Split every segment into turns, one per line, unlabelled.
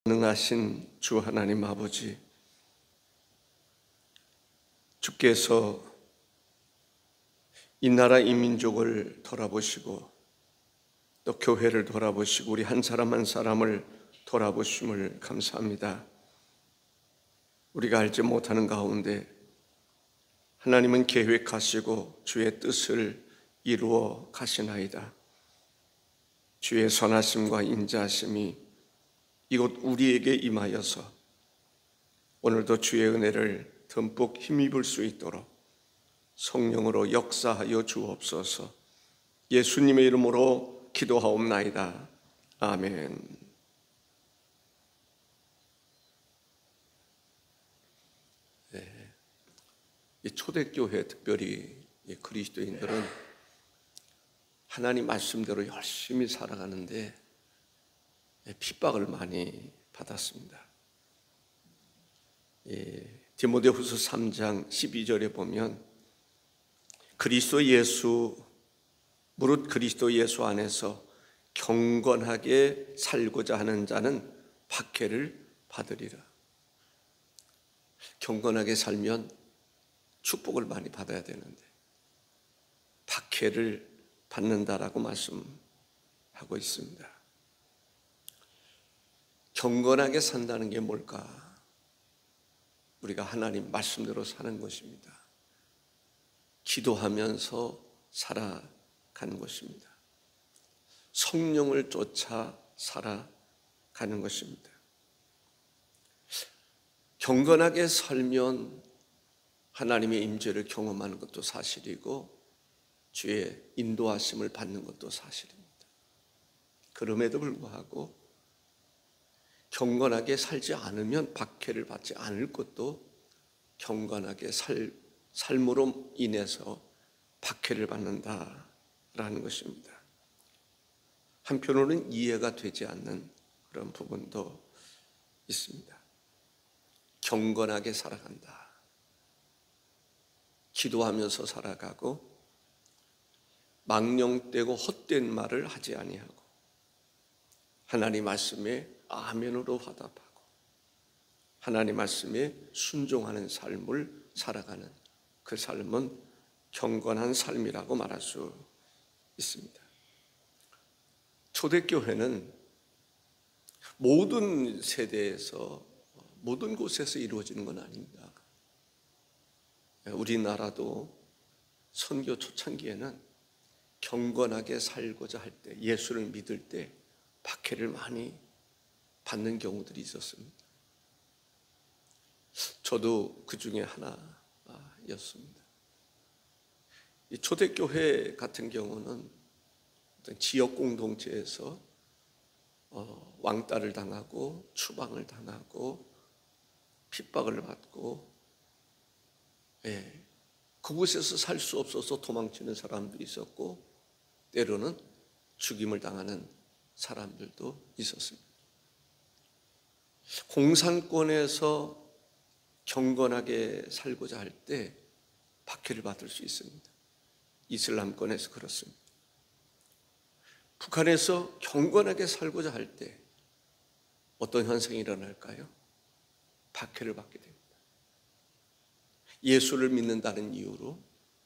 능하신 주 하나님 아버지, 주께서 이 나라 이 민족을 돌아보시고 또 교회를 돌아보시고 우리 한 사람 한 사람을 돌아보심을 감사합니다. 우리가 알지 못하는 가운데 하나님은 계획하시고 주의 뜻을 이루어 가시나이다. 주의 선하심과 인자하심이 이곳 우리에게 임하여서 오늘도 주의 은혜를 듬뿍 힘입을 수 있도록 성령으로 역사하여 주옵소서. 예수님의 이름으로 기도하옵나이다. 아멘. 이 초대교회, 특별히 그리스도인들은 하나님 말씀대로 열심히 살아가는데 핍박을 많이 받았습니다. 디모데후서 3장 12절에 보면 무릇 그리스도 예수 안에서 경건하게 살고자 하는 자는 박해를 받으리라. 경건하게 살면 축복을 많이 받아야 되는데 박해를 받는다라고 말씀하고 있습니다. 경건하게 산다는 게 뭘까? 우리가 하나님 말씀대로 사는 것입니다. 기도하면서 살아가는 것입니다. 성령을 쫓아 살아가는 것입니다. 경건하게 살면 하나님의 임재를 경험하는 것도 사실이고 주의 인도하심을 받는 것도 사실입니다. 그럼에도 불구하고 경건하게 살지 않으면 박해를 받지 않을 것도 경건하게 삶으로 인해서 박해를 받는다라는 것입니다. 한편으로는 이해가 되지 않는 그런 부분도 있습니다. 경건하게 살아간다. 기도하면서 살아가고 망령되고 헛된 말을 하지 아니하고 하나님 말씀에 아멘으로 화답하고 하나님 말씀에 순종하는 삶을 살아가는 그 삶은 경건한 삶이라고 말할 수 있습니다. 초대교회는 모든 세대에서 모든 곳에서 이루어지는 건 아닙니다. 우리나라도 선교 초창기에는 경건하게 살고자 할 때, 예수를 믿을 때 박해를 많이 받는 경우들이 있었습니다. 저도 그 중에 하나였습니다. 이 초대교회 같은 경우는 어떤 지역 공동체에서 왕따를 당하고 추방을 당하고 핍박을 받고 그곳에서 살 수 없어서 도망치는 사람도 있었고 때로는 죽임을 당하는 사람들도 있었습니다. 공산권에서 경건하게 살고자 할 때 박해를 받을 수 있습니다. 이슬람권에서 그렇습니다. 북한에서 경건하게 살고자 할 때 어떤 현상이 일어날까요? 박해를 받게 됩니다. 예수를 믿는다는 이유로,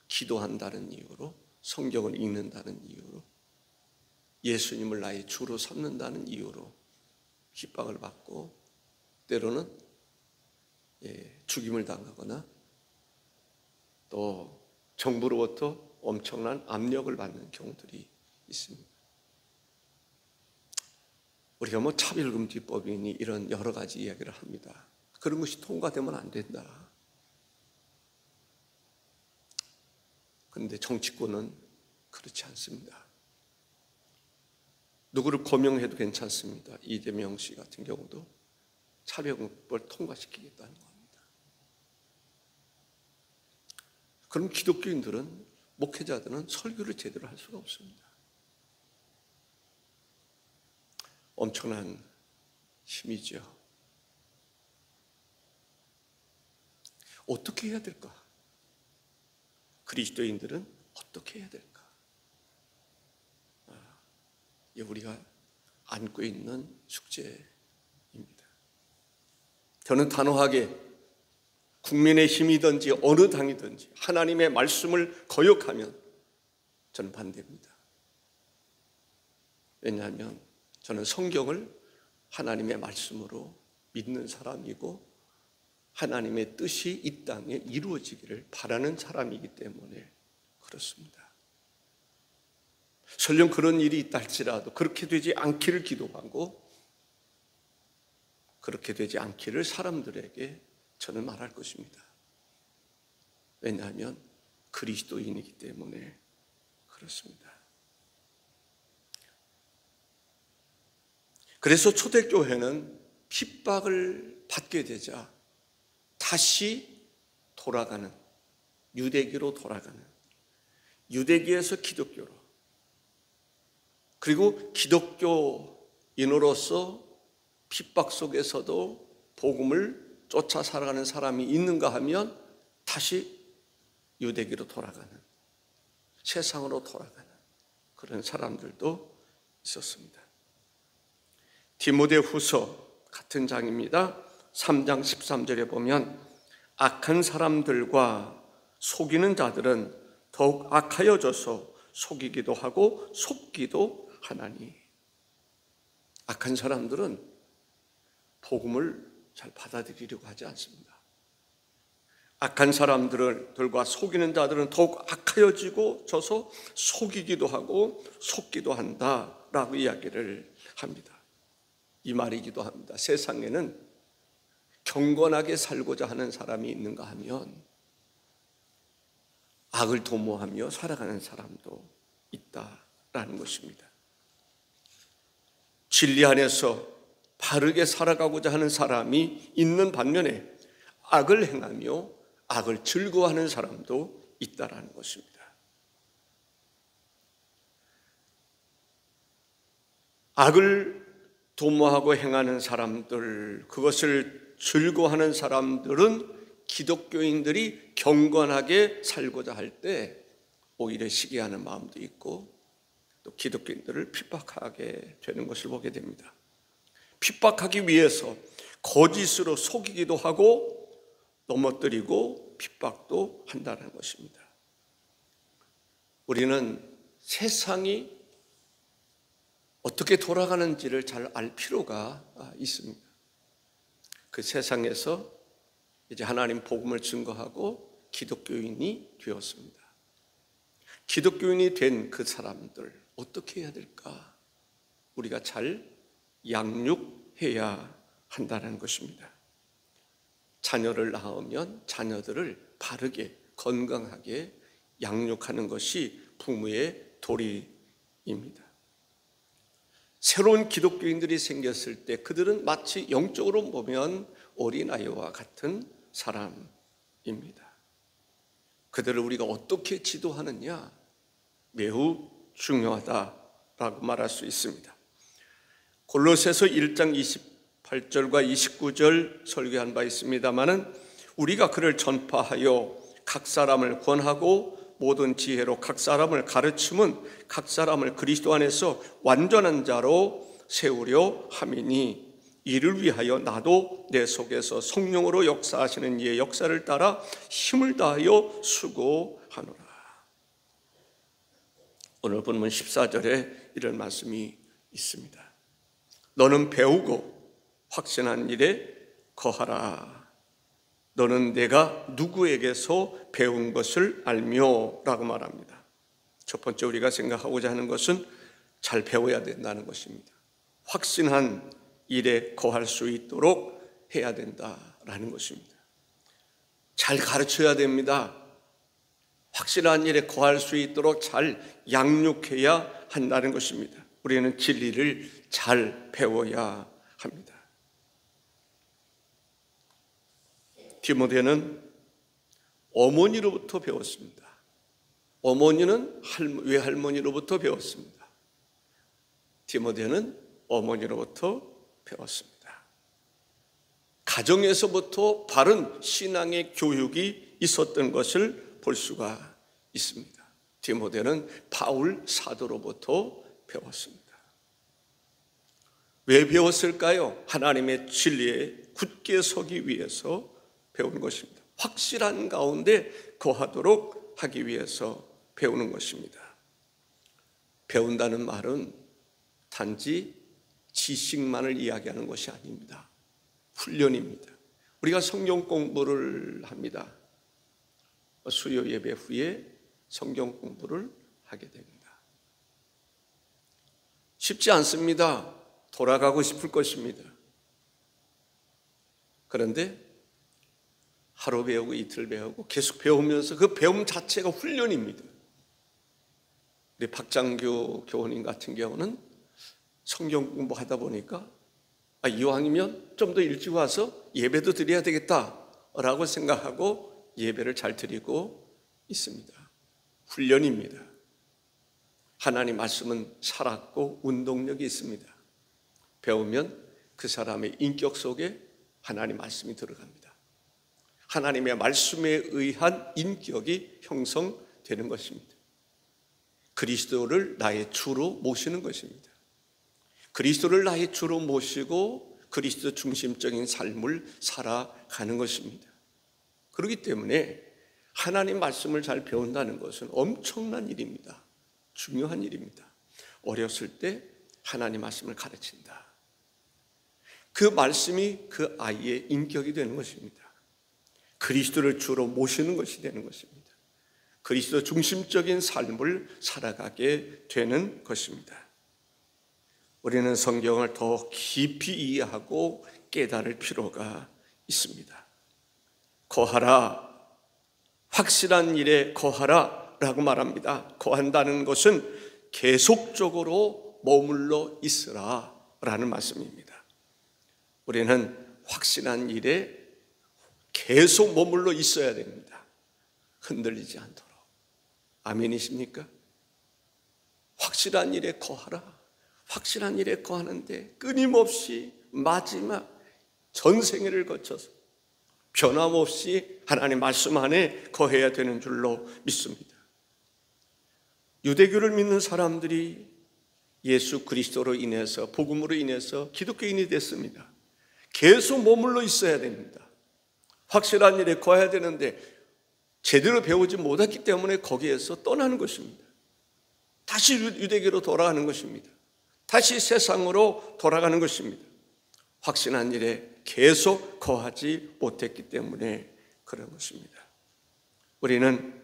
기도한다는 이유로, 성경을 읽는다는 이유로, 예수님을 나의 주로 삼는다는 이유로 핍박을 받고 때로는 죽임을 당하거나 또 정부로부터 엄청난 압력을 받는 경우들이 있습니다. 우리가 차별금지법이니 이런 여러 가지 이야기를 합니다. 그런 것이 통과되면 안 된다. 그런데 정치권은 그렇지 않습니다. 누구를 고명해도 괜찮습니다. 이재명 씨 같은 경우도 차별금지법을 통과시키겠다는 겁니다. 그럼 기독교인들은, 목회자들은 설교를 제대로 할 수가 없습니다. 엄청난 힘이죠. 어떻게 해야 될까? 그리스도인들은 어떻게 해야 될까? 우리가 안고 있는 숙제입니다. 저는 단호하게 국민의힘이든지 어느 당이든지 하나님의 말씀을 거역하면 저는 반대입니다. 왜냐하면 저는 성경을 하나님의 말씀으로 믿는 사람이고 하나님의 뜻이 이 땅에 이루어지기를 바라는 사람이기 때문에 그렇습니다. 설령 그런 일이 있다 할지라도 그렇게 되지 않기를 기도하고 그렇게 되지 않기를 사람들에게 저는 말할 것입니다. 왜냐하면 그리스도인이기 때문에 그렇습니다. 그래서 초대교회는 핍박을 받게 되자 다시 돌아가는, 유대기로 돌아가는, 유대기에서 기독교로, 그리고 기독교인으로서 핍박 속에서도 복음을 쫓아 살아가는 사람이 있는가 하면 다시 유대기로 돌아가는, 세상으로 돌아가는 그런 사람들도 있었습니다. 디모데후서 같은 장입니다. 3장 13절에 보면 악한 사람들과 속이는 자들은 더욱 악하여져서 속이기도 하고 속기도 하나니. 악한 사람들은 복음을 잘 받아들이려고 하지 않습니다. 악한 사람들과 속이는 자들은 더욱 악하여지고 져서 속이기도 하고 속기도 한다라고 이야기를 합니다. 이 말이기도 합니다. 세상에는 경건하게 살고자 하는 사람이 있는가 하면 악을 도모하며 살아가는 사람도 있다라는 것입니다. 진리 안에서 바르게 살아가고자 하는 사람이 있는 반면에 악을 행하며 악을 즐거워하는 사람도 있다라는 것입니다. 악을 도모하고 행하는 사람들, 그것을 즐거워하는 사람들은 기독교인들이 경건하게 살고자 할 때 오히려 시기하는 마음도 있고 또 기독교인들을 핍박하게 되는 것을 보게 됩니다. 핍박하기 위해서 거짓으로 속이기도 하고 넘어뜨리고 핍박도 한다는 것입니다. 우리는 세상이 어떻게 돌아가는지를 잘 알 필요가 있습니다. 그 세상에서 이제 하나님 복음을 증거하고 기독교인이 되었습니다. 기독교인이 된 그 사람들 어떻게 해야 될까? 우리가 잘 양육해야 한다는 것입니다. 자녀를 낳으면 자녀들을 바르게 건강하게 양육하는 것이 부모의 도리입니다. 새로운 기독교인들이 생겼을 때 그들은 마치 영적으로 보면 어린아이와 같은 사람입니다. 그들을 우리가 어떻게 지도하느냐 매우 중요하다라고 말할 수 있습니다. 골로새서 1장 28절과 29절 설교한 바 있습니다마는 우리가 그를 전파하여 각 사람을 권하고 모든 지혜로 각 사람을 가르침은 각 사람을 그리스도 안에서 완전한 자로 세우려 함이니 이를 위하여 나도 내 속에서 성령으로 역사하시는 이의 역사를 따라 힘을 다하여 수고하노라. 오늘 본문 14절에 이런 말씀이 있습니다. 너는 배우고 확신한 일에 거하라. 너는 내가 누구에게서 배운 것을 알며 라고 말합니다. 첫 번째 우리가 생각하고자 하는 것은 잘 배워야 된다는 것입니다. 확신한 일에 거할 수 있도록 해야 된다라는 것입니다. 잘 가르쳐야 됩니다. 확실한 일에 거할 수 있도록 잘 양육해야 한다는 것입니다. 우리는 진리를 잘 배워야 합니다. 디모데는 어머니로부터 배웠습니다. 어머니는 외할머니로부터 배웠습니다. 디모데는 어머니로부터 배웠습니다. 가정에서부터 바른 신앙의 교육이 있었던 것을 볼 수가 있습니다. 디모데는 바울 사도로부터 배웠습니다. 왜 배웠을까요? 하나님의 진리에 굳게 서기 위해서 배우는 것입니다. 확실한 가운데 거하도록 하기 위해서 배우는 것입니다. 배운다는 말은 단지 지식만을 이야기하는 것이 아닙니다. 훈련입니다. 우리가 성경 공부를 합니다. 수요 예배 후에 성경 공부를 하게 됩니다. 쉽지 않습니다. 돌아가고 싶을 것입니다. 그런데 하루 배우고 이틀 배우고 계속 배우면서 그 배움 자체가 훈련입니다. 우리 박장규 교원님 같은 경우는 성경 공부하다 보니까 이왕이면 좀 더 일찍 와서 예배도 드려야 되겠다라고 생각하고 예배를 잘 드리고 있습니다. 훈련입니다. 하나님 말씀은 살았고 운동력이 있습니다. 배우면 그 사람의 인격 속에 하나님 말씀이 들어갑니다. 하나님의 말씀에 의한 인격이 형성되는 것입니다. 그리스도를 나의 주로 모시는 것입니다. 그리스도를 나의 주로 모시고 그리스도 중심적인 삶을 살아가는 것입니다. 그렇기 때문에 하나님 말씀을 잘 배운다는 것은 엄청난 일입니다. 중요한 일입니다. 어렸을 때 하나님 말씀을 가르친다. 그 말씀이 그 아이의 인격이 되는 것입니다. 그리스도를 주로 모시는 것이 되는 것입니다. 그리스도 중심적인 삶을 살아가게 되는 것입니다. 우리는 성경을 더 깊이 이해하고 깨달을 필요가 있습니다. 거하라, 확실한 일에 거하라 라고 말합니다. 거한다는 것은 계속적으로 머물러 있으라 라는 말씀입니다. 우리는 확실한 일에 계속 머물러 있어야 됩니다. 흔들리지 않도록. 아멘이십니까? 확실한 일에 거하라. 확실한 일에 거하는데 끊임없이 마지막 전생애를 거쳐서 변함없이 하나님 말씀 안에 거해야 되는 줄로 믿습니다. 유대교를 믿는 사람들이 예수 그리스도로 인해서, 복음으로 인해서 기독교인이 됐습니다. 계속 머물러 있어야 됩니다. 확실한 일에 거해야 되는데 제대로 배우지 못했기 때문에 거기에서 떠나는 것입니다. 다시 유대교로 돌아가는 것입니다. 다시 세상으로 돌아가는 것입니다. 확신한 일에 계속 거하지 못했기 때문에 그런 것입니다. 우리는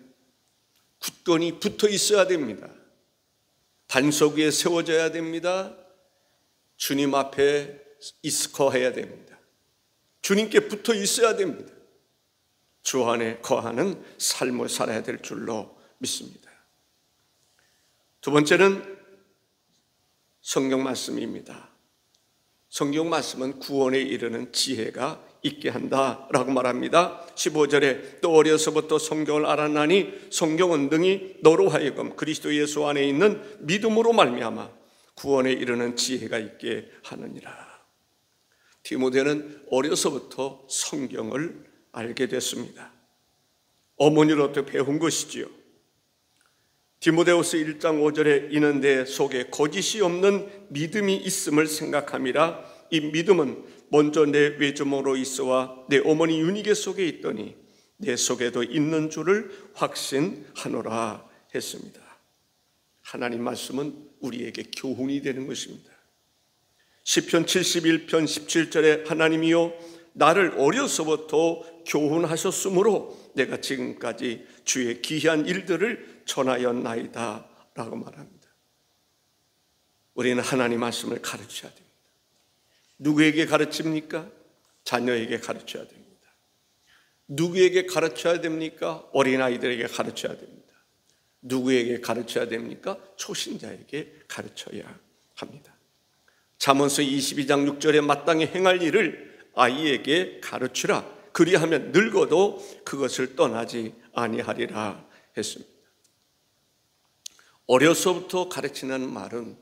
굳건히 붙어 있어야 됩니다. 반석 위에 세워져야 됩니다. 주님 앞에 거해야 됩니다. 주님께 붙어 있어야 됩니다. 주 안에 거하는 삶을 살아야 될 줄로 믿습니다. 두 번째는 성경 말씀입니다. 성경 말씀은 구원에 이르는 지혜가 있게 한다라고 말합니다. 15절에 또 어려서부터 성경을 알았나니 성경은 능히 너로 하여금 그리스도 예수 안에 있는 믿음으로 말미암아 구원에 이르는 지혜가 있게 하느니라. 디모데는 어려서부터 성경을 알게 됐습니다. 어머니로부터 배운 것이지요. 디모데후서 1장 5절에 이는 내 속에 거짓이 없는 믿음이 있음을 생각함이라. 이 믿음은 먼저 내 외조모로 있어와 내 어머니 유니게 속에 있더니 내 속에도 있는 줄을 확신하노라 했습니다. 하나님 말씀은 우리에게 교훈이 되는 것입니다. 시편 71편 17절에 하나님이여 나를 어려서부터 교훈하셨으므로 내가 지금까지 주의 기이한 일들을 전하였나이다 라고 말합니다. 우리는 하나님 말씀을 가르쳐야 됩니다. 누구에게 가르칩니까? 자녀에게 가르쳐야 됩니다. 누구에게 가르쳐야 됩니까? 어린아이들에게 가르쳐야 됩니다. 누구에게 가르쳐야 됩니까? 초신자에게 가르쳐야 합니다. 잠언서 22장 6절에 마땅히 행할 일을 아이에게 가르치라. 그리하면 늙어도 그것을 떠나지 아니하리라 했습니다. 어려서부터 가르치는 말은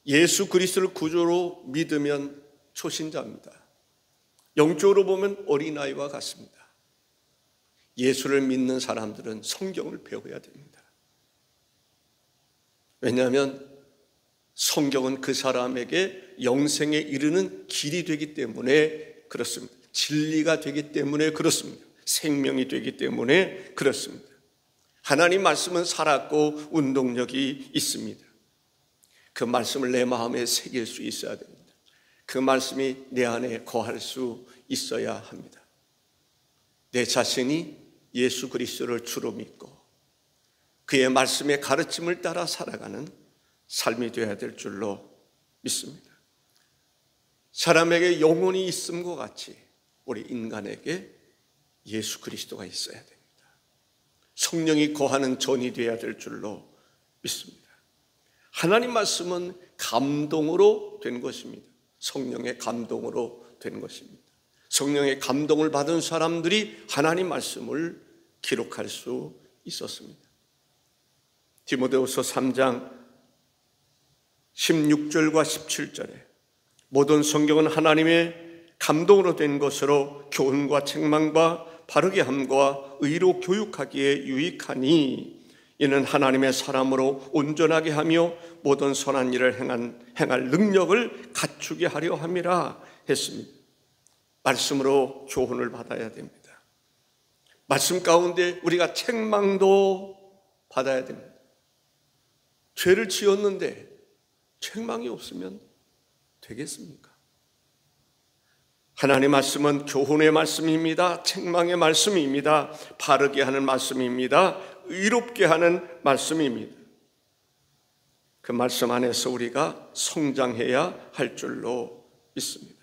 예수 그리스도를 구주로 믿으면 초신자입니다. 영적으로 보면 어린아이와 같습니다. 예수를 믿는 사람들은 성경을 배워야 됩니다. 왜냐하면 성경은 그 사람에게 영생에 이르는 길이 되기 때문에 그렇습니다. 진리가 되기 때문에 그렇습니다. 생명이 되기 때문에 그렇습니다. 하나님 말씀은 살았고 운동력이 있습니다. 그 말씀을 내 마음에 새길 수 있어야 됩니다. 그 말씀이 내 안에 거할 수 있어야 합니다. 내 자신이 예수 그리스도를 주로 믿고 그의 말씀의 가르침을 따라 살아가는 삶이 되어야 될 줄로 믿습니다. 사람에게 영혼이 있음과 같이 우리 인간에게 예수 그리스도가 있어야 됩니다. 성령이 거하는 전이 되어야 될 줄로 믿습니다. 하나님 말씀은 감동으로 된 것입니다. 성령의 감동으로 된 것입니다. 성령의 감동을 받은 사람들이 하나님 말씀을 기록할 수 있었습니다. 디모데후서 3장 16절과 17절에 모든 성경은 하나님의 감동으로 된 것으로 교훈과 책망과 바르게 함과 의로 교육하기에 유익하니 이는 하나님의 사람으로 온전하게 하며 모든 선한 일을 행할 능력을 갖추게 하려 함이라 했습니다. 말씀으로 교훈을 받아야 됩니다. 말씀 가운데 우리가 책망도 받아야 됩니다. 죄를 지었는데 책망이 없으면 되겠습니까? 하나님의 말씀은 교훈의 말씀입니다. 책망의 말씀입니다. 바르게 하는 말씀입니다. 의롭게 하는 말씀입니다. 그 말씀 안에서 우리가 성장해야 할 줄로 믿습니다.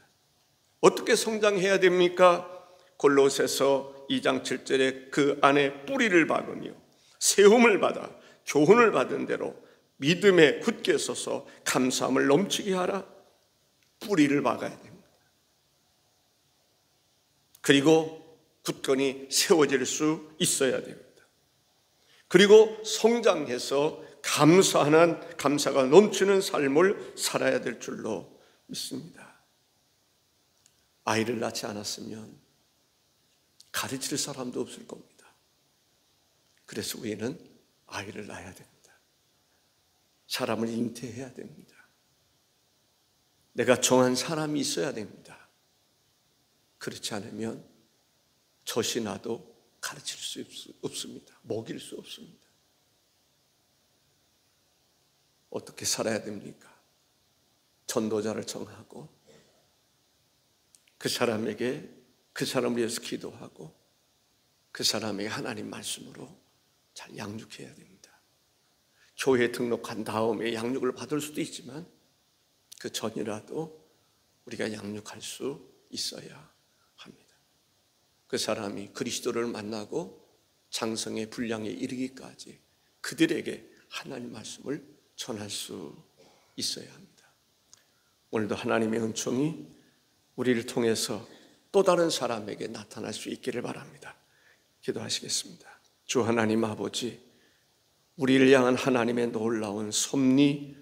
어떻게 성장해야 됩니까? 골로새서 2장 7절에 그 안에 뿌리를 박으며 세움을 받아 교훈을 받은 대로 믿음에 굳게 서서 감사함을 넘치게 하라. 뿌리를 박아야 됩니다. 그리고 굳건히 세워질 수 있어야 됩니다. 그리고 성장해서 감사가 넘치는 삶을 살아야 될 줄로 믿습니다. 아이를 낳지 않았으면 가르칠 사람도 없을 겁니다. 그래서 우리는 아이를 낳아야 됩니다. 사람을 잉태해야 됩니다. 내가 정한 사람이 있어야 됩니다. 그렇지 않으면 젖이 나도 가르칠 수 없습니다. 먹일 수 없습니다. 어떻게 살아야 됩니까? 전도자를 정하고 그 사람에게 그 사람을 위해서 기도하고 그 사람에게 하나님 말씀으로 잘 양육해야 됩니다. 교회에 등록한 다음에 양육을 받을 수도 있지만 그 전이라도 우리가 양육할 수 있어야 합니다. 그 사람이 그리스도를 만나고 장성의 분량에 이르기까지 그들에게 하나님 말씀을 전할 수 있어야 합니다. 오늘도 하나님의 은총이 우리를 통해서 또 다른 사람에게 나타날 수 있기를 바랍니다. 기도하시겠습니다. 주 하나님 아버지, 우리를 향한 하나님의 놀라운 섭리,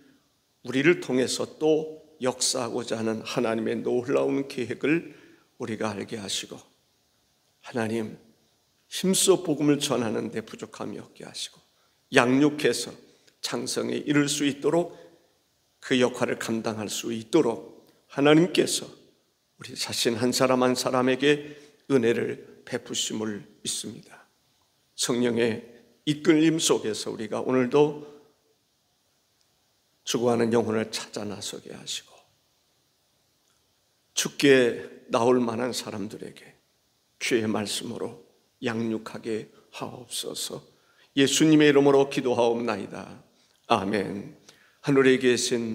우리를 통해서 또 역사하고자 하는 하나님의 놀라운 계획을 우리가 알게 하시고 하나님 힘써 복음을 전하는 데 부족함이 없게 하시고 양육해서 장성에 이를 수 있도록 그 역할을 감당할 수 있도록 하나님께서 우리 자신 한 사람 한 사람에게 은혜를 베푸심을 믿습니다. 성령의 이끌림 속에서 우리가 오늘도 죽어가는 영혼을 찾아 나서게 하시고 죽게 나올 만한 사람들에게 주의 말씀으로 양육하게 하옵소서. 예수님의 이름으로 기도하옵나이다. 아멘. 하늘에 계신